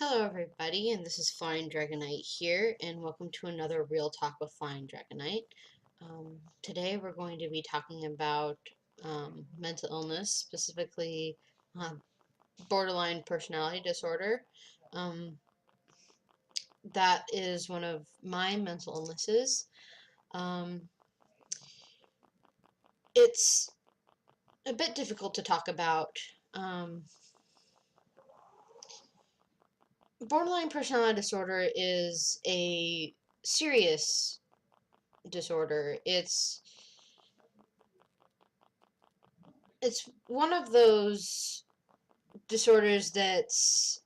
Hello everybody, and this is Flying Dragonite here, and welcome to another Real Talk with Flying Dragonite. Today we're going to be talking about mental illness, specifically uh, borderline personality disorder. Um, that is one of my mental illnesses. Um, it's a bit difficult to talk about. Borderline personality disorder is a serious disorder. It's one of those disorders that's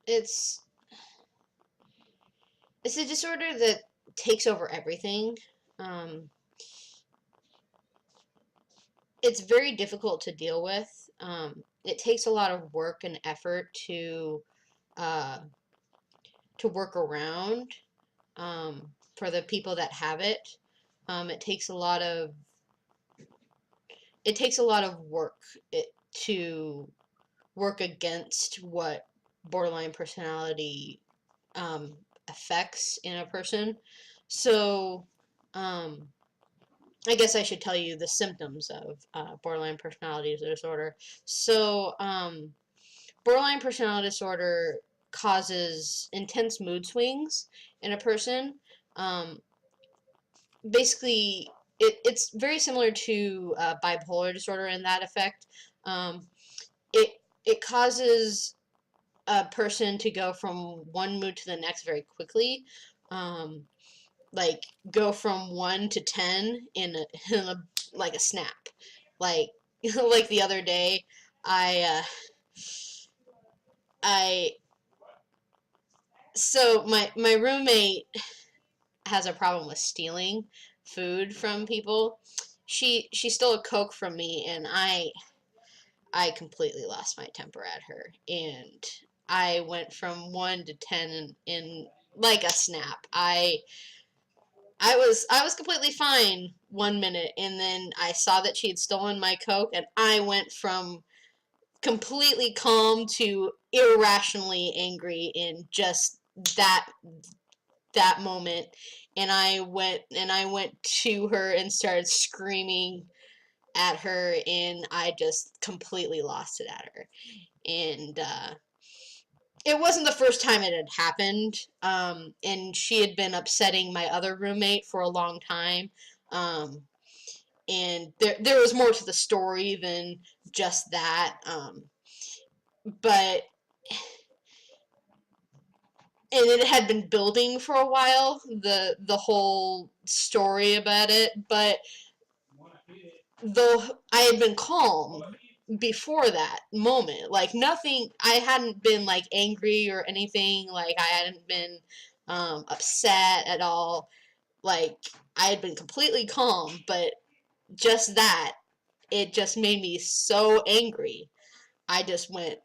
it's it's a disorder that takes over everything. Um, it's very difficult to deal with. It takes a lot of work and effort uh, to work around for the people that have it. It takes a lot of work to work against what borderline personality um, effects in a person. So, um, I guess I should tell you the symptoms of borderline personality disorder. So, borderline personality disorder causes intense mood swings in a person. Um, Basically, it's very similar to bipolar disorder in that effect. Um, it causes a person to go from one mood to the next very quickly. Um, like go from 1 to 10 in a like a snap. Like like the other day, I I so my roommate has a problem with stealing food from people. She stole a Coke from me, and I completely lost my temper at her, and I went from 1 to 10 in like a snap. I was completely fine 1 minute, and then I saw that she had stolen my Coke, and I went from completely calm to irrationally angry in just that moment. And I went to her and started screaming at her, and I just completely lost it at her. And it wasn't the first time it had happened, and she had been upsetting my other roommate for a long time. Um, and there was more to the story than just that. But and it had been building for a while, the whole story about it. But though I had been calm before that moment, like nothing, I hadn't been like angry or anything, like I hadn't been upset at all, like I had been completely calm, but just that, it just made me so angry. I just went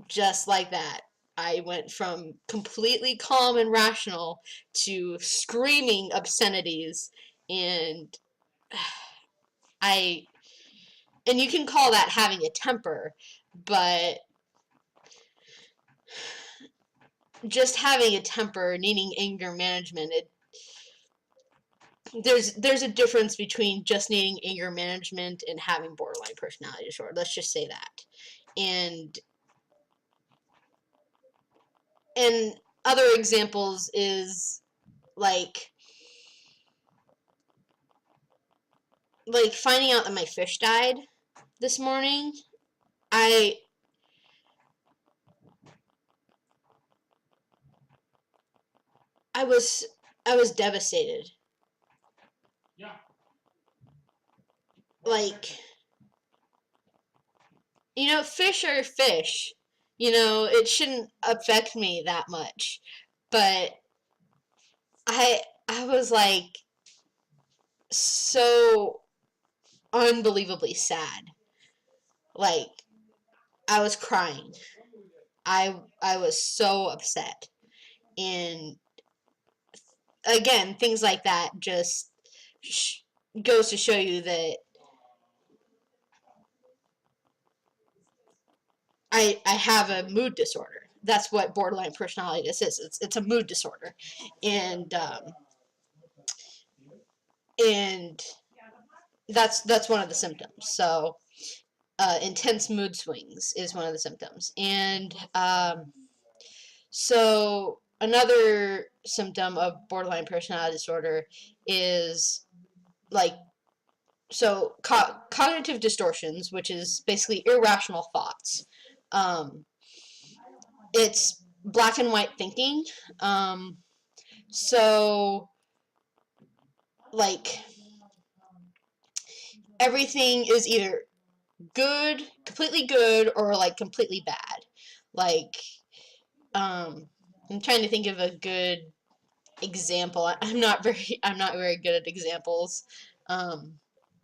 just like that. I went from completely calm and rational to screaming obscenities, and I and you can call that having a temper, but just having a temper, needing anger management, there's a difference between just needing anger management and having borderline personality disorder. Let's just say that. And and other examples is like finding out that my fish died this morning. I I was I was devastated. Like, fish are fish. It shouldn't affect me that much. But I was like so unbelievably sad. Like, I was crying. I was so upset. And again, things like that just goes to show you that I have a mood disorder. That's what borderline personality is. It's a mood disorder, and and that's one of the symptoms. So intense mood swings is one of the symptoms, and so another symptom of borderline personality disorder is like cognitive distortions, which is basically irrational thoughts. Um, it's black and white thinking. So like everything is either good, completely good, or like completely bad. Like I'm trying to think of a good example. I'm not very good at examples. Um,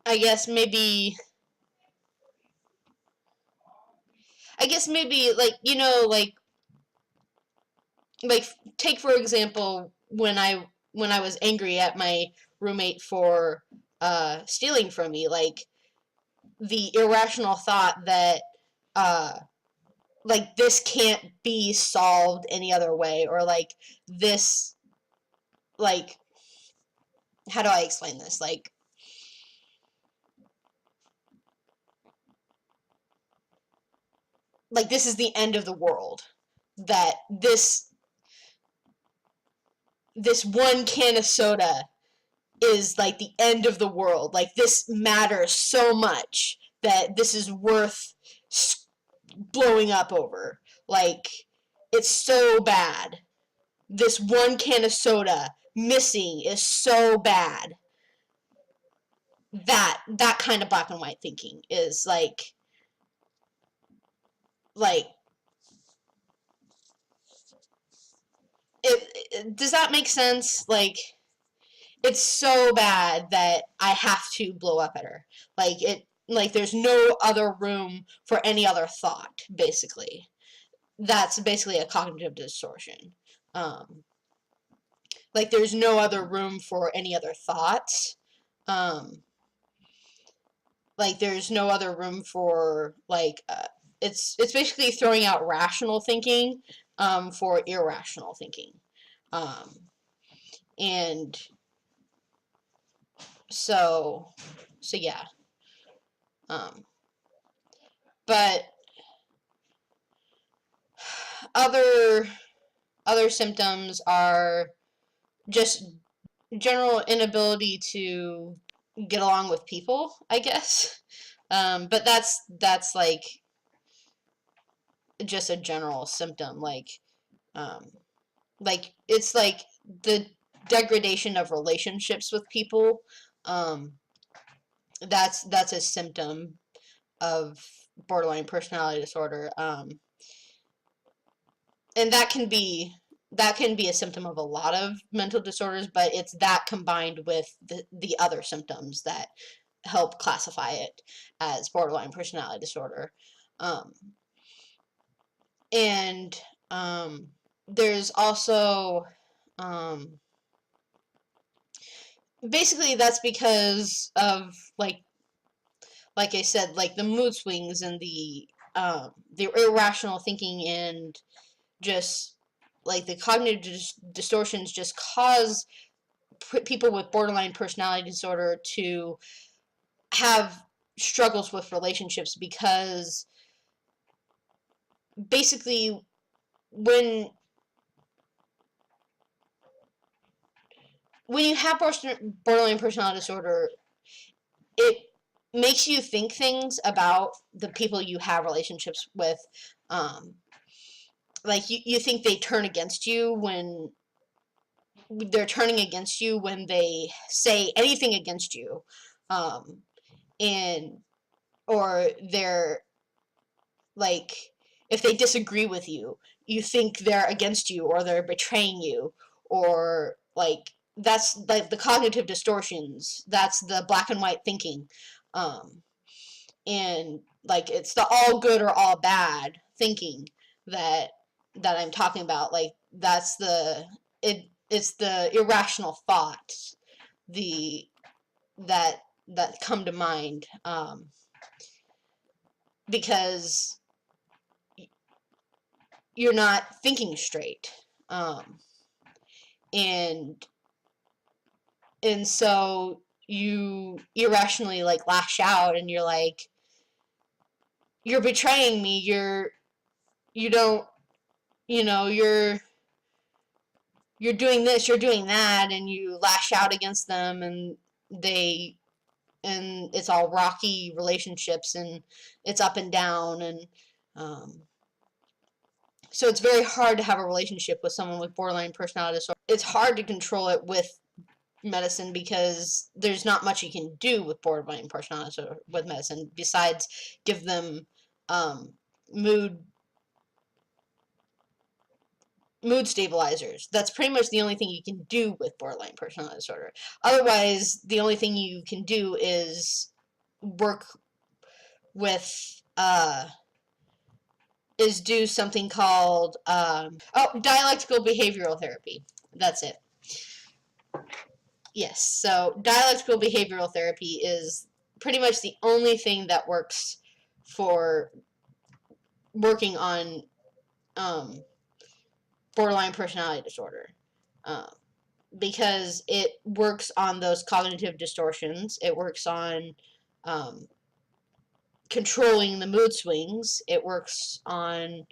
I guess maybe like like take for example when I was angry at my roommate for stealing from me, like the irrational thought that uh like this can't be solved any other way, or like this, like, how do I explain this, like this is the end of the world, that this one can of soda is like the end of the world. Like this matters so much that this is worth blowing up over. Like it's so bad. This one can of soda missing is so bad. That kind of black and white thinking is like does that make sense? Like it's so bad that I have to blow up at her. Like there's no other room for any other thought, basically. That's basically a cognitive distortion. Um, like there's no other room for any other thoughts. Um, like there's no other room for it's basically throwing out rational thinking for irrational thinking. Um, and so yeah. Um, but other other symptoms are just general inability to get along with people, I guess. But that's just a general symptom, um, like it's like the degradation of relationships with people. Um, that's a symptom of borderline personality disorder. And that can be a symptom of a lot of mental disorders, but it's that combined with the other symptoms that help classify it as borderline personality disorder. Um, and there's also um, basically that's because of like I said, like the mood swings and the irrational thinking, and just like the cognitive distortions just cause people with borderline personality disorder to have struggles with relationships, because basically when you have borderline personality disorder, it makes you think things about the people you have relationships with. Um, like you think they turn against you when they're turning against you when they say anything against you, um, and or they're like if they disagree with you, you think they're against you or they're betraying you, or like that's like the cognitive distortions. That's the black and white thinking, um, and like it's the all good or all bad thinking that I'm talking about. Like that's it's the irrational thoughts the that come to mind, because you're not thinking straight. And so you irrationally like lash out, and you're like, you're betraying me, you don't, you know, you're doing this, you're doing that, and you lash out against them, and it's all rocky relationships, and it's up and down, and so it's very hard to have a relationship with someone with borderline personality disorder. It's hard to control it with medicine because there's not much you can do with borderline personality disorder with medicine besides give them mood stabilizers. That's pretty much the only thing you can do with borderline personality disorder. Otherwise, the only thing you can do is work with is do something called dialectical behavioral therapy. That's it. Yes, so dialectical behavioral therapy is pretty much the only thing that works for working on borderline personality disorder, because it works on those cognitive distortions. It works on controlling the mood swings. It works on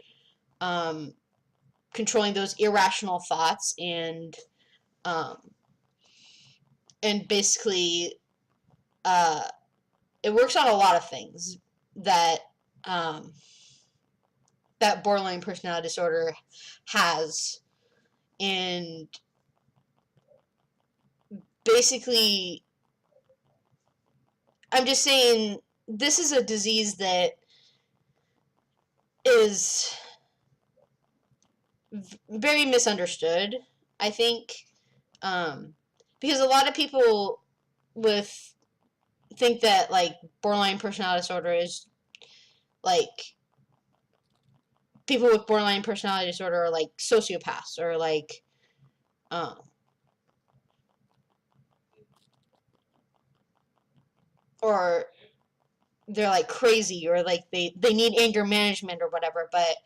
controlling those irrational thoughts, and basically it works on a lot of things that that borderline personality disorder has. And basically, I'm just saying, this is a disease that is very misunderstood, I think, because a lot of people think that like borderline personality disorder is like people with borderline personality disorder are like sociopaths, or like or they're like crazy, or like they need anger management or whatever. But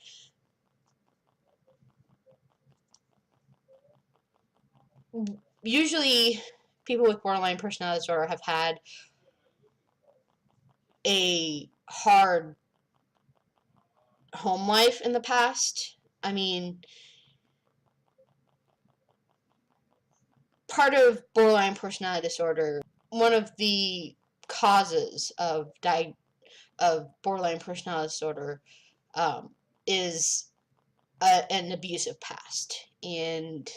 usually people with borderline personality disorder have had a hard home life in the past. I mean, part of borderline personality disorder, one of the causes of borderline personality disorder is an abusive past. And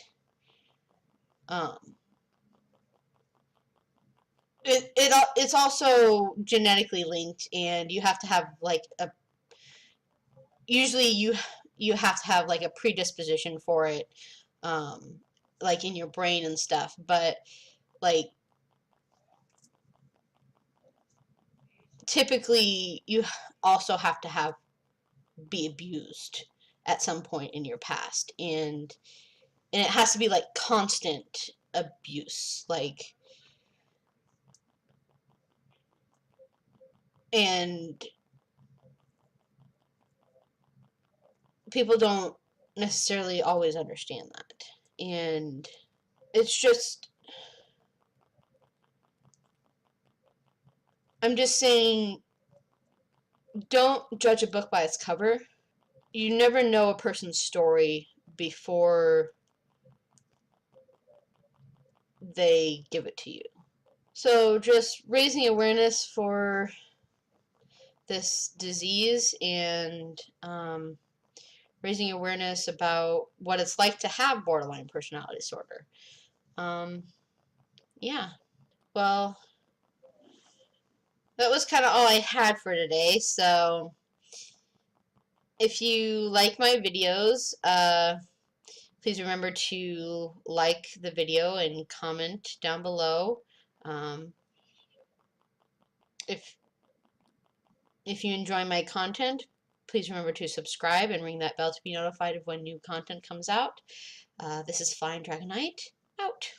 it's also genetically linked, and you have to have like usually you have to have like a predisposition for it, like in your brain and stuff. But like typically you also have to be abused at some point in your past, and it has to be like constant abuse, like, and people don't necessarily always understand that. And it's just, I'm just saying, don't judge a book by its cover. You never know a person's story before they give it to you. So just raising awareness for this disease, and raising awareness about what it's like to have borderline personality disorder. Yeah. Well, that was kind of all I had for today. So if you like my videos, please remember to like the video and comment down below. If you enjoy my content, please remember to subscribe and ring that bell to be notified of when new content comes out. This is Flying Dragon Knight, out.